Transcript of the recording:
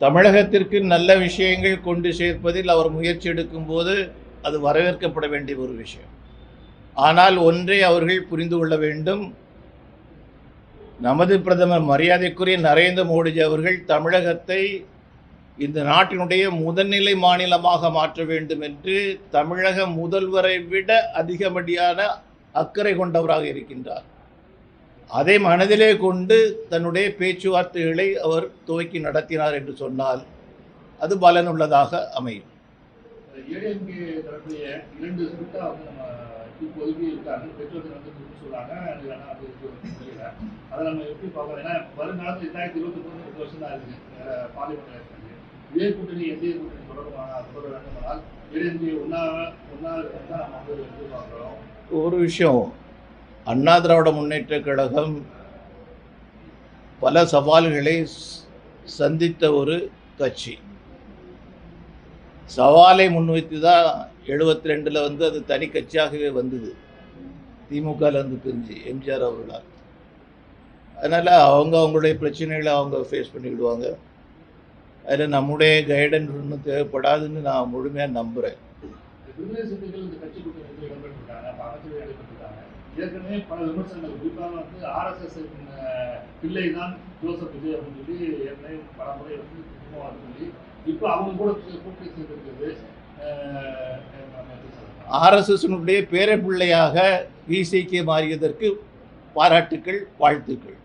தமிழகத்திற்கு நல்ல விஷயங்கள் கொண்டு சேர்ப்பதில் அவர் முயற்சி எடுக்கும்போது அது வரவேற்கப்பட வேண்டிய ஒரு விஷயம். ஆனால் ஒன்றை அவர்கள் புரிந்து கொள்ள வேண்டும், நமது பிரதமர் மரியாதைக்குரிய நரேந்திர மோடிஜி அவர்கள் தமிழகத்தை இந்த நாட்டினுடைய முதல்நிலை மாநிலமாக மாற்ற வேண்டும் என்று தமிழக முதல்வரை விட அதிகப்படியான அக்கறை கொண்டவராக இருக்கின்றார். அதை மனதிலே கொண்டு தன்னுடைய பேச்சுவார்த்தைகளை அவர் துவக்கி நடத்தினார் என்று சொன்னால் அது பலனுள்ளதாக அமையும். ஏடிஎம்கே தரப்புடைய 2 ஸ்பிரிட்டா வந்து நம்ம இப்போதைக்கு இருக்காங்க. பெட்ரோல் வந்து சொல்றாங்க, அதை நம்ம எப்படி பார்க்கணும்? ஏன்னா வருங்காலத்தில் 2023 2 வருஷம் தான் இருக்கு பார்லிமெண்ட் இருக்குது. இதே கூட்டணி என்டிஏ கூட்டணி தொடர வேண்டுமானால் ஏடிஎம்கே ஒன்னா நம்ம வந்து எதிர்பார்க்கிறோம். ஒரு விஷயம், அண்ணா திராவிட முன்னேற்ற கழகம் பல சவால்களை சந்தித்த ஒரு கட்சி. சவாலை முன்வைத்து தான் 72 வந்து அது தனி கட்சியாகவே வந்தது, திமுகலேருந்து பிரிஞ்சு எம்ஜிஆர் அவர்களால். அதனால் அவங்களுடைய பிரச்சனைகளை அவங்க ஃபேஸ் பண்ணிவிடுவாங்க. அதில் நம்முடைய கைடன்ஸ் ஒன்றும் தேவைப்படாதுன்னு நான் முழுமையாக நம்புகிறேன். ஏற்கனவே பல விமர்சனங்கள், குறிப்பாக வந்து ஆர்எஸ்எஸ் பிள்ளை தான் ஜோசப் விஜய் அப்படின்னு சொல்லி ஏற்கனவே பல முறை வந்து சொல்லி இப்போ அவங்க கூட கூட்டணி சேர்ந்திருக்கிறது. ஆர்எஸ்எஸ்னுடைய பேரப்பிள்ளையாக விசிகே மாறியதற்கு பாராட்டுக்கள், வாழ்த்துக்கள்.